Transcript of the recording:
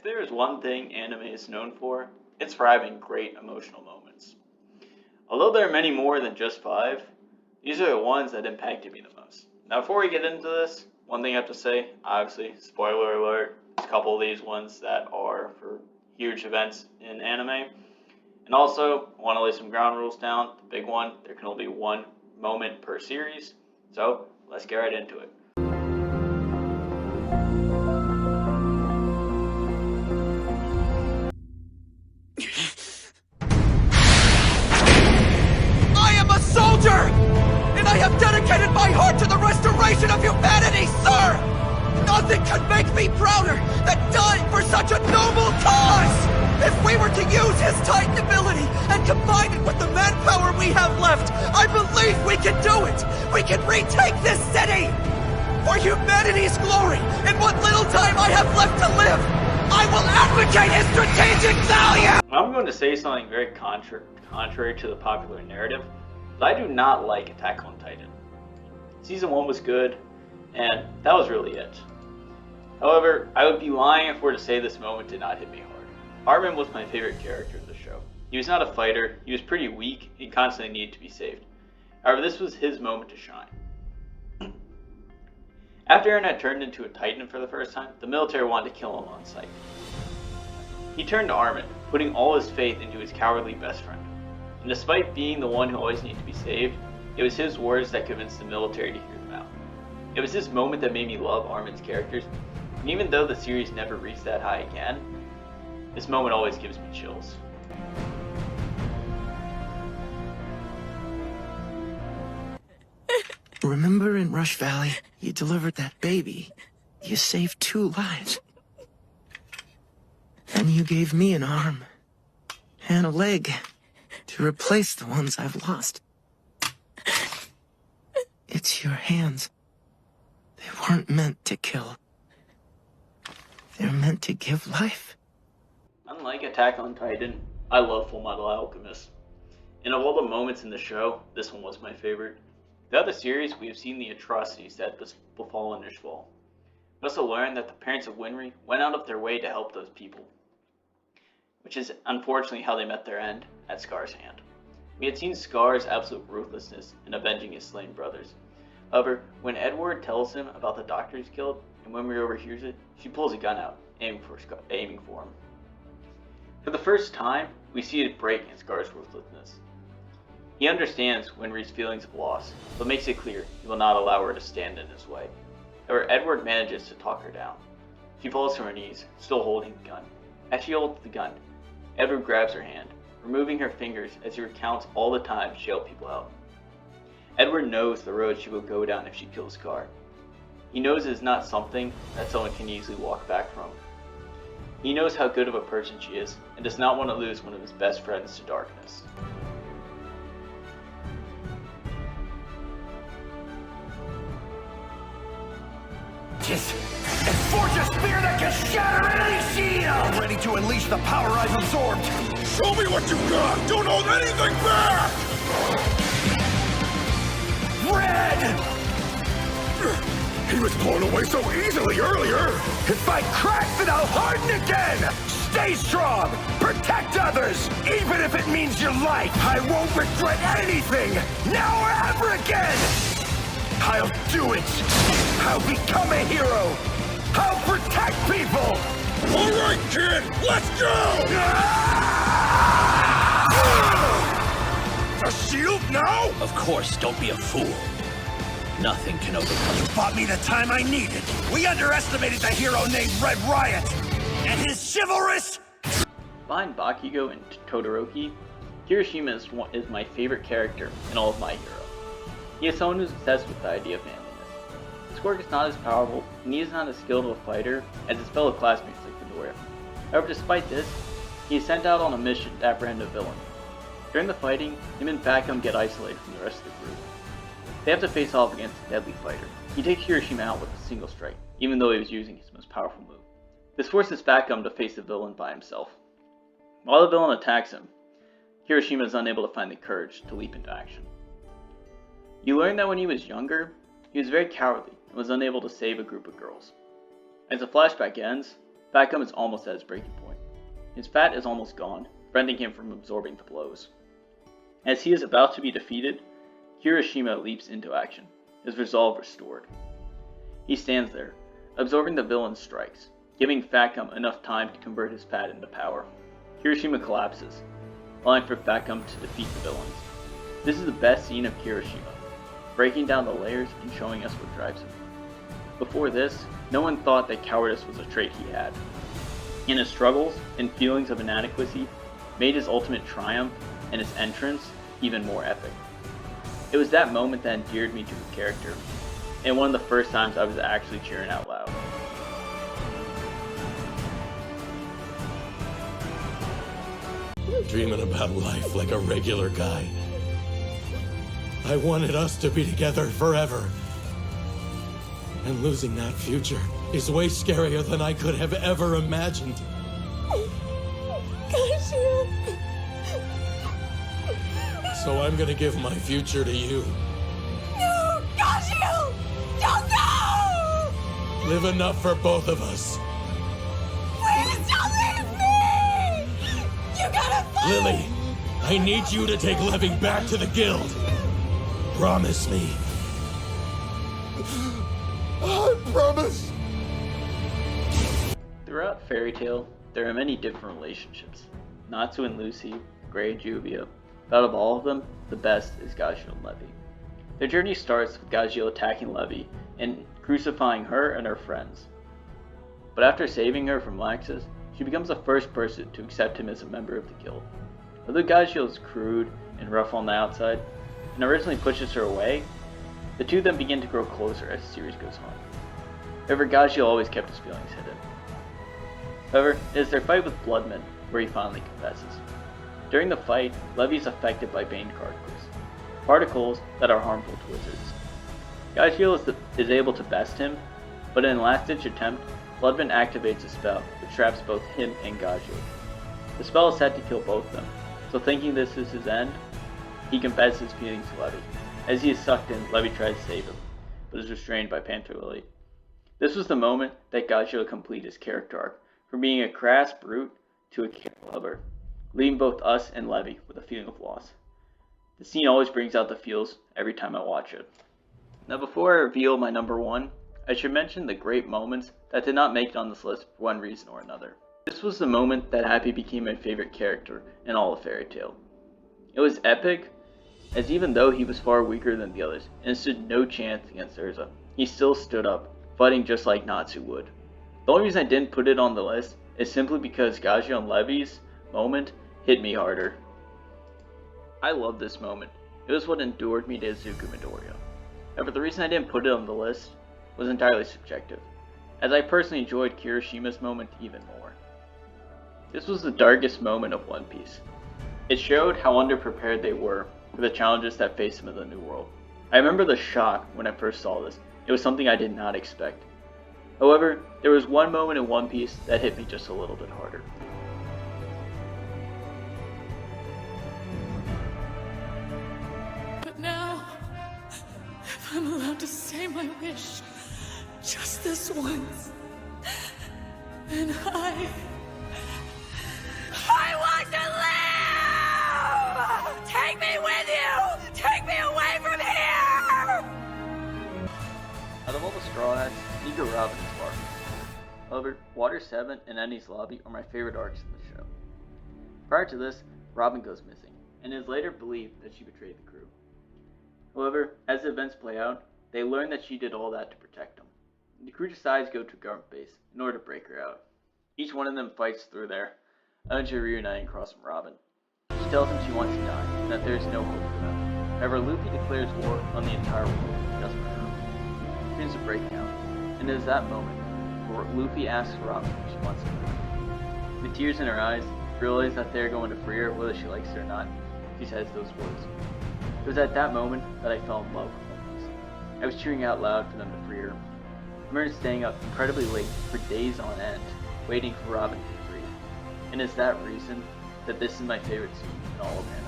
there is one thing anime is known for, it's for having great emotional moments. Although there are many more than just 5, these are the ones that impacted me the most. Now before we get into this, one thing I have to say, obviously, spoiler alert, there's a couple of these ones that are for huge events in anime. And also, I want to lay some ground rules down. The big one, there can only be one moment per series. So, let's get right into it. I am a soldier! And I have dedicated my heart to the restoration of humanity, sir! Nothing could make me prouder than dying for such a noble cause! If we were to use his Titan ability and combine it with the manpower we have left, I believe we can do it! We can retake this city! For humanity's glory, and what little time I have left to live, I will advocate his strategic value! I'm going to say something very contrary to the popular narrative, but I do not like Attack on Titan. Season 1 was good, and that was really it. However, I would be lying if I were to say this moment did not hit me hard. Armin was my favorite character in the show. He was not a fighter, he was pretty weak, and constantly needed to be saved. However, this was his moment to shine. After Eren had turned into a Titan for the first time, the military wanted to kill him on sight. He turned to Armin, putting all his faith into his cowardly best friend. And despite being the one who always needed to be saved, it was his words that convinced the military to hear them out. It was this moment that made me love Armin's characters, and even though the series never reached that high again, this moment always gives me chills. Remember in Rush Valley, you delivered that baby. You saved 2 lives. And you gave me an arm and a leg to replace the ones I've lost. It's your hands. They weren't meant to kill. They're meant to give life. Unlike Attack on Titan, I love Fullmetal Alchemist. And of all the moments in the show, this one was my favorite. Throughout the series, we have seen the atrocities that befallen Ishval. We also learned that the parents of Winry went out of their way to help those people, which is unfortunately how they met their end at Scar's hand. We had seen Scar's absolute ruthlessness in avenging his slain brothers. However, when Edward tells him about the doctor he's killed, and Winry overhears it, she pulls a gun out, aiming for him. For the first time, we see it break in Scar's ruthlessness. He understands Winry's feelings of loss, but makes it clear he will not allow her to stand in his way. However, Edward manages to talk her down. She falls to her knees, still holding the gun. As she holds the gun, Edward grabs her hand, removing her fingers as he recounts all the times she helped people out. Edward knows the road she will go down if she kills Scar. He knows it is not something that someone can easily walk back from. He knows how good of a person she is, and does not want to lose one of his best friends to darkness. And forge a spear that can shatter any shield! I'm ready to unleash the power I've absorbed! Show me what you got! Don't hold anything back! Red! He was blown away so easily earlier! If I crack, then I'll harden again! Stay strong! Protect others! Even if it means your life! I won't regret anything! Now or ever again! I'll do it! I'll become a hero! I'll protect people! All right, kid! Let's go! The shield now? Of course, don't be a fool. Nothing can overcome you. Bought me the time I needed. We underestimated the hero named Red Riot! And his chivalrous... Behind Bakugo and Todoroki, Kirishima is my favorite character in all of My Hero. He is someone who's obsessed with the idea of manliness. His quirk is not as powerful, and he is not as skilled of a fighter as his fellow classmates like Midoriya. However, despite this, he is sent out on a mission to apprehend a villain. During the fighting, him and Facom get isolated from the rest of the group. They have to face off against a deadly fighter. He takes Kirishima out with a single strike, even though he was using his most powerful move. This forces Facom to face the villain by himself. While the villain attacks him, Kirishima is unable to find the courage to leap into action. You learn that when he was younger, he was very cowardly and was unable to save a group of girls. As the flashback ends, Fat Gum is almost at his breaking point. His fat is almost gone, preventing him from absorbing the blows. As he is about to be defeated, Kirishima leaps into action, his resolve restored. He stands there, absorbing the villain's strikes, giving Fat Gum enough time to convert his fat into power. Kirishima collapses, allowing for Fat Gum to defeat the villains. This is the best scene of Kirishima, breaking down the layers and showing us what drives him. Before this, no one thought that cowardice was a trait he had. And his struggles and feelings of inadequacy made his ultimate triumph and his entrance even more epic. It was that moment that endeared me to his character, and one of the first times I was actually cheering out loud. Dreaming about life like a regular guy. I wanted us to be together forever. And losing that future is way scarier than I could have ever imagined. Gashio! So I'm gonna give my future to you. No! Gashio! Don't go! Live enough for both of us. Please don't leave me! You gotta fight! Lily, I need you to take Levy back to the guild. Promise me. I promise! Throughout Fairy Tail, there are many different relationships. Natsu and Lucy, Gray and Juvia. But out of all of them, the best is Gajeel and Levy. Their journey starts with Gajeel attacking Levy and crucifying her and her friends. But after saving her from Laxus, she becomes the first person to accept him as a member of the guild. Although Gajeel is crude and rough on the outside, and originally pushes her away, the two of them begin to grow closer as the series goes on. However, Gajeel always kept his feelings hidden. However, it is their fight with Bloodman where he finally confesses. During the fight, Levy is affected by Bane particles that are harmful to wizards. Gajeel is able to best him, but in a last-ditch attempt, Bloodman activates a spell which traps both him and Gajeel. The spell is set to kill both of them, so thinking this is his end, he confesses his feelings to Levy. As he is sucked in, Levy tries to save him, but is restrained by Panther Lily. This was the moment that Gajeel completed his character arc, from being a crass brute to a careful lover, leaving both us and Levy with a feeling of loss. The scene always brings out the feels every time I watch it. Now before I reveal my number one, I should mention the great moments that did not make it on this list for one reason or another. This was the moment that Happy became my favorite character in all of Fairy Tail. It was epic, as even though he was far weaker than the others and stood no chance against Urza, he still stood up, fighting just like Natsu would. The only reason I didn't put it on the list is simply because Gajeel and Levy's moment hit me harder. I love this moment. It was what endured me to Izuku Midoriya. However, the reason I didn't put it on the list was entirely subjective, as I personally enjoyed Kirishima's moment even more. This was the darkest moment of One Piece. It showed how underprepared they were for the challenges that faced them in the New World. I remember the shock when I first saw this. It was something I did not expect. However, there was one moment in One Piece that hit me just a little bit harder. But now, if I'm allowed to say my wish, just this once, then I want to live! Take me with you! Take me away from here! Out of all the Straw Hats, Nico Robin is Bark. However, Water 7 and Enies Lobby are my favorite arcs in the show. Prior to this, Robin goes missing, and it is later believed that she betrayed the crew. However, as the events play out, they learn that she did all that to protect them. The crew decides to go to a government base in order to break her out. Each one of them fights through there, eventually reuniting across from Robin. She tells them she wants to die, and that there is no hope for them. However, Luffy declares war on the entire world, just for her. It begins to break down, and it is that moment where Luffy asks Robin if she wants to die. With tears in her eyes, realizing that they are going to free her whether she likes it or not, she says those words. It was at that moment that I fell in love with One Piece. I was cheering out loud for them to free her. I remember staying up incredibly late for days on end, waiting for Robin to be freed. And it's that reason that this is my favorite scene in all of anime.